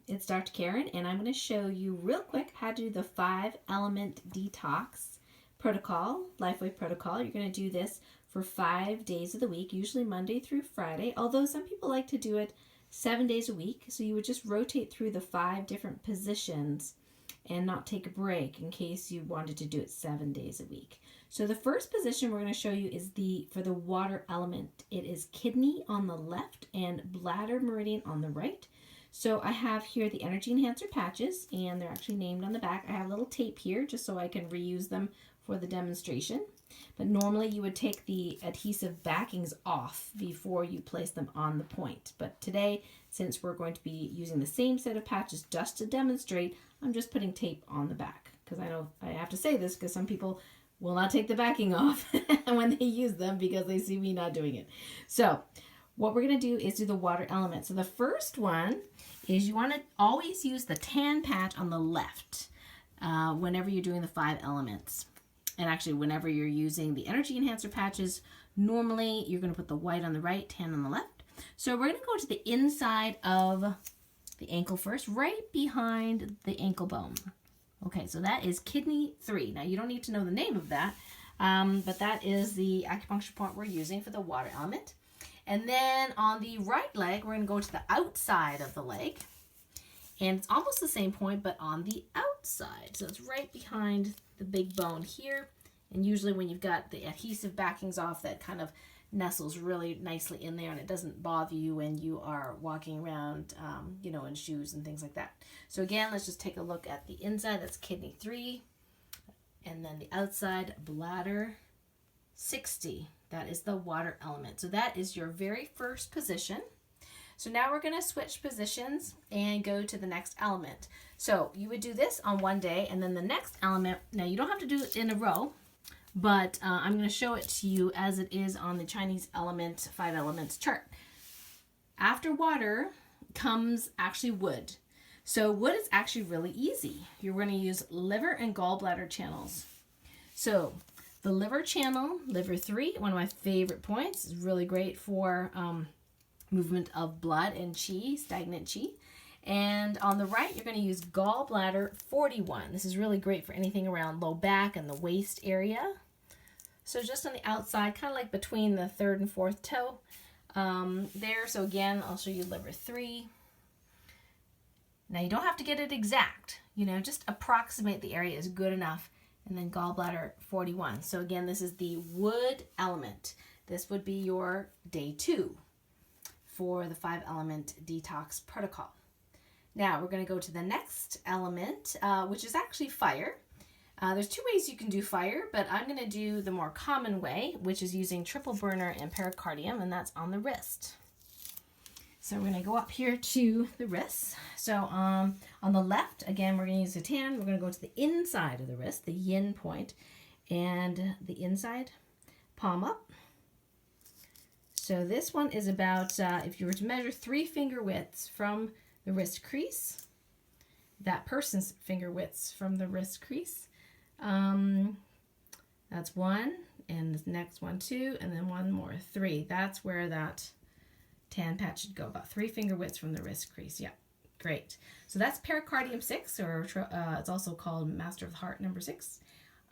it's Dr. Karen, and I'm going to show you real quick how to do the 5-element detox protocol, Lifeway protocol. You're going to do this for 5 days of the week, usually Monday through Friday, although some people like to do it 7 days a week. So you would just rotate through the 5 different positions and not take a break in case you wanted to do it 7 days a week. So the first position we're going to show you is for the water element. It is kidney on the left and bladder meridian on the right. So I have here the energy enhancer patches, and they're actually named on the back. I have a little tape here just so I can reuse them for the demonstration. But normally you would take the adhesive backings off before you place them on the point. But today, since we're going to be using the same set of patches just to demonstrate, I'm just putting tape on the back. Because I know I have to say this because some people will not take the backing off when they use them because they see me not doing it. So what we're going to do is do the water element. So the first one is you want to always use the tan patch on the left whenever you're doing the 5 elements. And actually, whenever you're using the energy enhancer patches, normally you're going to put the white on the right, tan on the left. So we're going to go to the inside of the ankle first, right behind the ankle bone. Okay, so that is kidney 3. Now, you don't need to know the name of that, but that is the acupuncture point we're using for the water element. And then on the right leg, we're going to go to the outside of the leg. And it's almost the same point, but on the outside. So it's right behind the big bone here. And usually when you've got the adhesive backings off, that kind of nestles really nicely in there, and it doesn't bother you when you are walking around, in shoes and things like that. So again, let's just take a look at the inside. That's kidney 3. And then the outside, bladder 60. That is the water element. So that is your very first position. So now we're going to switch positions and go to the next element. So you would do this on one day, and then the next element, now you don't have to do it in a row, but I'm going to show it to you as it is on the Chinese 5 elements chart. After water comes actually wood. So wood is actually really easy. You're going to use liver and gallbladder channels. So the liver channel, liver 3, one of my favorite points, is really great for movement of blood and qi, stagnant qi. And on the right, you're going to use gallbladder 41. This is really great for anything around low back and the waist area. So just on the outside, kind of like between the 3rd and 4th toe there. So again, I'll show you liver 3. Now you don't have to get it exact, just approximate the area is good enough. And then gallbladder 41. So again, this is the wood element. This would be your day 2 for the 5-element detox protocol. Now we're going to go to the next element, which is actually fire. There's 2 ways you can do fire, but I'm going to do the more common way, which is using triple burner and pericardium, and that's on the wrist. So we're going to go up here to the wrist. So on the left, again, we're going to use the tan. We're going to go to the inside of the wrist, the yin point, and the inside, palm up. So this one is about, if you were to measure 3 finger widths from the wrist crease, that person's finger widths from the wrist crease, that's 1, and the next one 2, and then 1 more 3. That's where that tan patch should go, about 3 finger widths from the wrist crease. Yeah, great. So that's pericardium 6, or it's also called master of the heart number 6.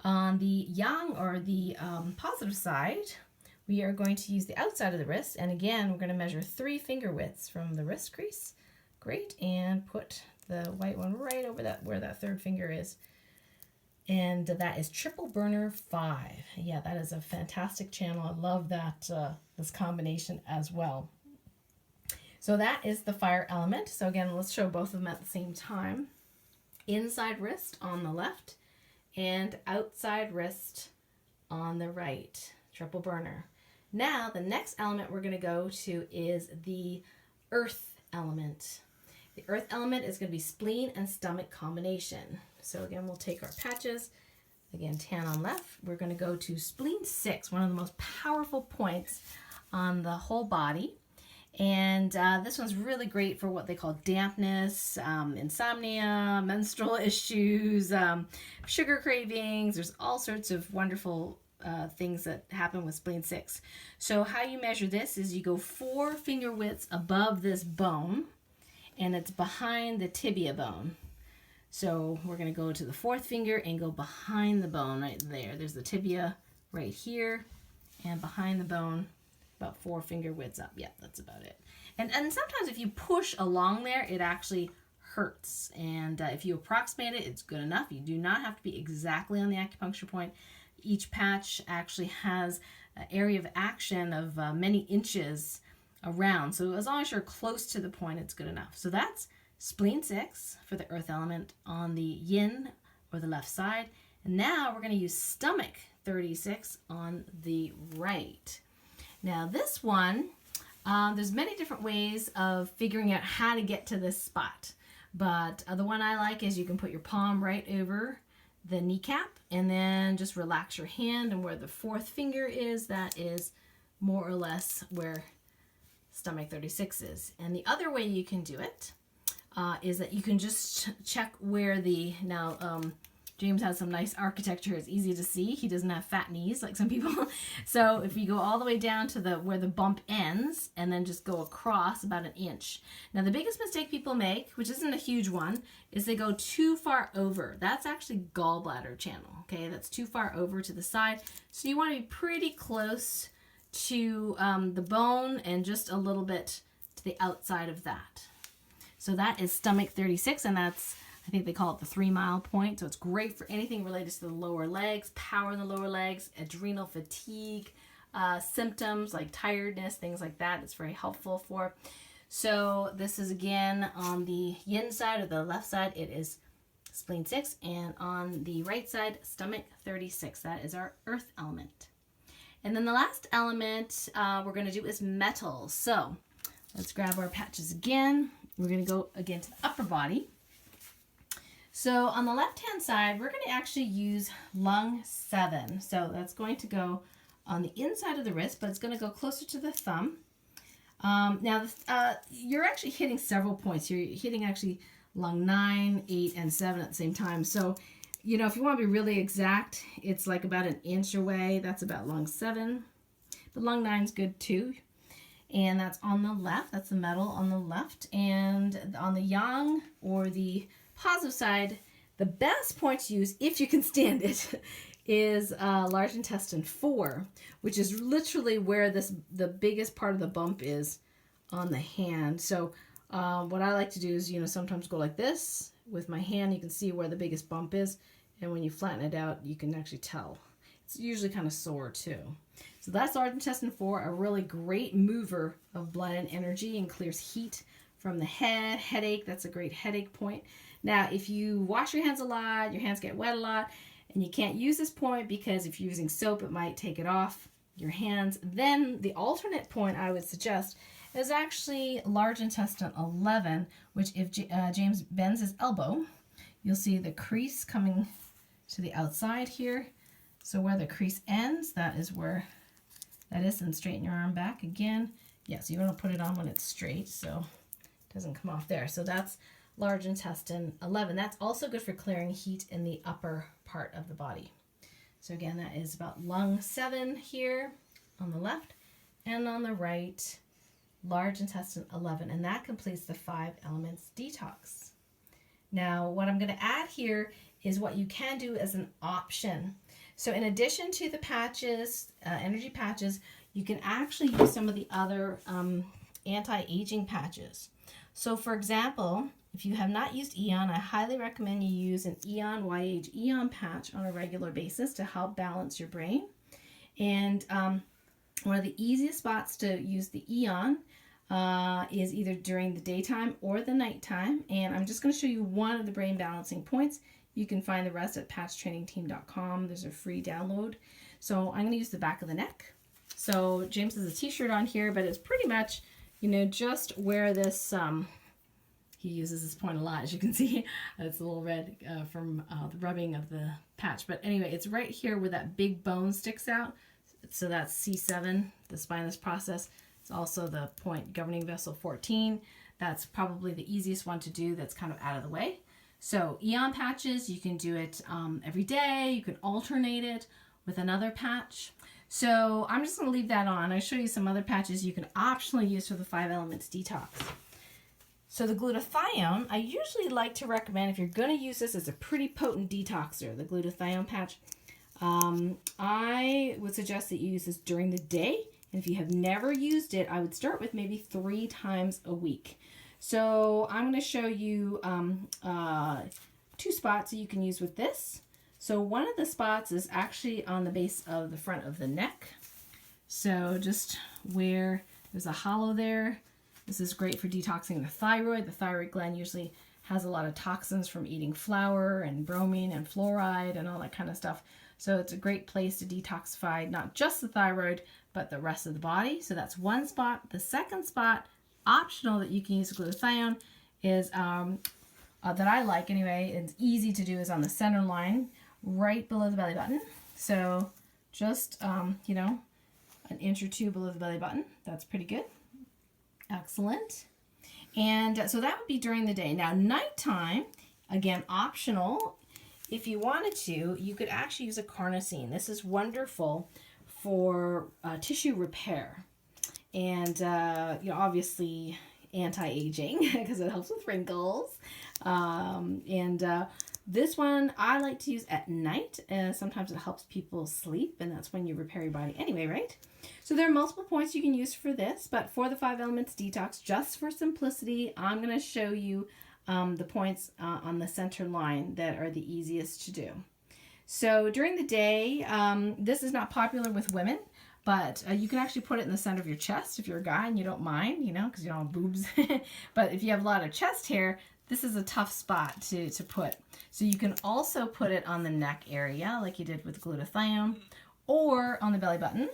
On the yang, or the positive side, we are going to use the outside of the wrist, and again, we're going to measure 3 finger widths from the wrist crease. Great, and put the white one right over that where that 3rd finger is. And that is triple burner 5. Yeah, that is a fantastic channel. I love that this combination as well. So that is the fire element. So again, let's show both of them at the same time. Inside wrist on the left and outside wrist on the right. Triple burner. Now, the next element we're going to go to is the earth element. The earth element is going to be spleen and stomach combination. So again, we'll take our patches. Again, tan on left. We're going to go to spleen 6, one of the most powerful points on the whole body. And this one's really great for what they call dampness, insomnia, menstrual issues, sugar cravings. There's all sorts of wonderful things that happen with spleen 6. So how you measure this is you go 4 finger widths above this bone, and it's behind the tibia bone. So we're going to go to the fourth finger and go behind the bone right there. There's the tibia right here, and behind the bone, about 4 finger widths up. Yeah, that's about it. And sometimes if you push along there, it actually hurts. And if you approximate it, it's good enough. You do not have to be exactly on the acupuncture point. Each patch actually has an area of action of many inches around. So as long as you're close to the point, it's good enough. So that's spleen 6 for the earth element on the yin or the left side. And now we're going to use stomach 36 on the right. Now this one, there's many different ways of figuring out how to get to this spot. But the one I like is you can put your palm right over the kneecap and then just relax your hand, and where the fourth finger is, that is more or less where stomach 36 is. And the other way you can do it is that you can just check where the, James has some nice architecture. It's easy to see. He doesn't have fat knees like some people. So if you go all the way down to where the bump ends and then just go across about 1 inch. Now the biggest mistake people make, which isn't a huge one, is they go too far over. That's actually gallbladder channel, okay? That's too far over to the side. So you want to be pretty close to the bone and just a little bit to the outside of that. So that is stomach 36, and that's, I think they call it the 3 mile point. So it's great for anything related to the lower legs, power in the lower legs, adrenal fatigue, symptoms like tiredness, things like that. It's very helpful for. So this is again on the yin side or the left side, it is spleen 6, and on the right side, stomach 36. That is our earth element. And then the last element we're going to do is metals. So let's grab our patches again. We're going to go again to the upper body. So on the left-hand side, we're going to actually use lung 7. So that's going to go on the inside of the wrist, but it's going to go closer to the thumb. You're actually hitting several points. You're hitting actually lung 9, 8, and 7 at the same time. So, if you want to be really exact, it's like about 1 inch away. That's about lung 7. But lung 9 is good too. And that's on the left. That's the metal on the left. And on the yang or the positive side, the best point to use, if you can stand it, is large intestine 4, which is literally where the biggest part of the bump is on the hand. So what I like to do is, sometimes go like this with my hand. You can see where the biggest bump is, and when you flatten it out, you can actually tell. It's usually kind of sore too. So that's large intestine 4, a really great mover of blood and energy, and clears heat from the head, headache. That's a great headache point. Now, if you wash your hands a lot, your hands get wet a lot, and you can't use this point because if you're using soap, it might take it off your hands, then the alternate point I would suggest is actually large intestine 11, which if James bends his elbow, you'll see the crease coming to the outside here. So where the crease ends, that is where that is, and straighten your arm back again. Yes, you want to put it on when it's straight so it doesn't come off there. So that's large intestine 11. That's also good for clearing heat in the upper part of the body. So again, that is about lung 7 here on the left, and on the right, large intestine 11, and that completes the 5 elements detox. Now, what I'm going to add here is what you can do as an option. So in addition to the patches, energy patches, you can actually use some of the other anti-aging patches. So for example, if you have not used Eon, I highly recommend you use an Eon YH Eon patch on a regular basis to help balance your brain. And one of the easiest spots to use the Eon is either during the daytime or the nighttime. And I'm just going to show you one of the brain balancing points. You can find the rest at patchtrainingteam.com. There's a free download. So I'm going to use the back of the neck. So James has a t-shirt on here, but it's pretty much, just where this, he uses this point a lot, as you can see. It's a little red from the rubbing of the patch. But anyway, it's right here where that big bone sticks out. So that's C7, the spinous process. It's also the point governing vessel 14. That's probably the easiest one to do that's kind of out of the way. So Eon patches, you can do it every day. You can alternate it with another patch. So I'm just going to leave that on. I'll show you some other patches you can optionally use for the 5 elements detox. So the glutathione, I usually like to recommend if you're going to use this as a pretty potent detoxer, the glutathione patch. I would suggest that you use this during the day. And if you have never used it, I would start with maybe 3 times a week. So I'm going to show you 2 spots that you can use with this. So one of the spots is actually on the base of the front of the neck. So just where there's a hollow there. This is great for detoxing the thyroid. The thyroid gland usually has a lot of toxins from eating flour and bromine and fluoride and all that kind of stuff. So it's a great place to detoxify not just the thyroid, but the rest of the body. So that's one spot. The second spot, optional that you can use glutathione, is that I like anyway, it's easy to do, is on the center line, right below the belly button. So just, you know, an inch or 2 below the belly button. That's pretty good. Excellent. And so that would be during the day. Now, nighttime, again, optional. If you wanted to, you could actually use a carnosine. This is wonderful for tissue repair. And, you know, obviously anti-aging because it helps with wrinkles. This one I like to use at night. Sometimes it helps people sleep, and that's when you repair your body anyway, right? So there are multiple points you can use for this, but for the 5 elements detox, just for simplicity, I'm going to show you the points on the center line that are the easiest to do. So during the day, this is not popular with women, but you can actually put it in the center of your chest if you're a guy and you don't mind, you know, because you don't have boobs. But if you have a lot of chest hair, this is a tough spot to put. So you can also put it on the neck area like you did with glutathione, or on the belly button,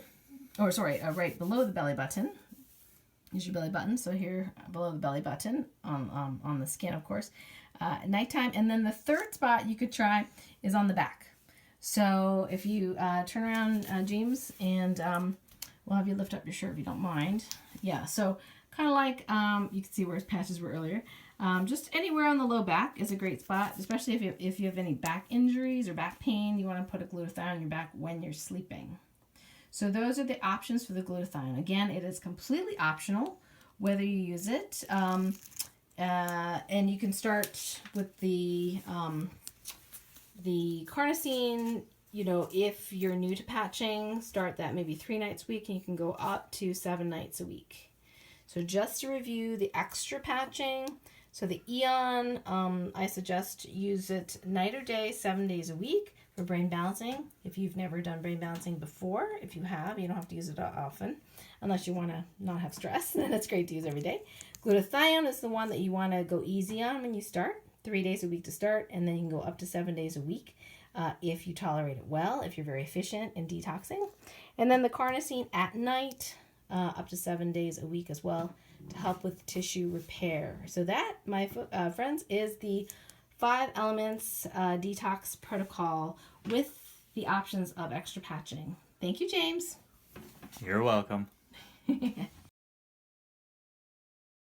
or sorry, right below the belly button. Is your belly button. So here below the belly button on the skin, of course, at nighttime. And then the third spot you could try is on the back. So if you turn around, James, and we'll have you lift up your shirt if you don't mind. Yeah, so kind of like you can see where his patches were earlier. Just anywhere on the low back is a great spot, especially if you have any back injuries or back pain. You want to put a glutathione on your back when you're sleeping. So those are the options for the glutathione. Again, it is completely optional whether you use it. And you can start with the carnosine. You know, if you're new to patching, start that maybe 3 nights a week, and you can go up to 7 nights a week. So just to review the extra patching, so the Eon, I suggest use it night or day, 7 days a week for brain balancing. If you've never done brain balancing before, if you have, you don't have to use it often, unless you want to not have stress, then it's great to use every day. Glutathione is the one that you want to go easy on when you start, 3 days a week to start, and then you can go up to 7 days a week if you tolerate it well, if you're very efficient in detoxing. And then the carnosine at night, up to 7 days a week as well, to help with tissue repair. So that, my friends, is the 5 elements detox protocol with the options of extra patching. Thank you, James. You're welcome.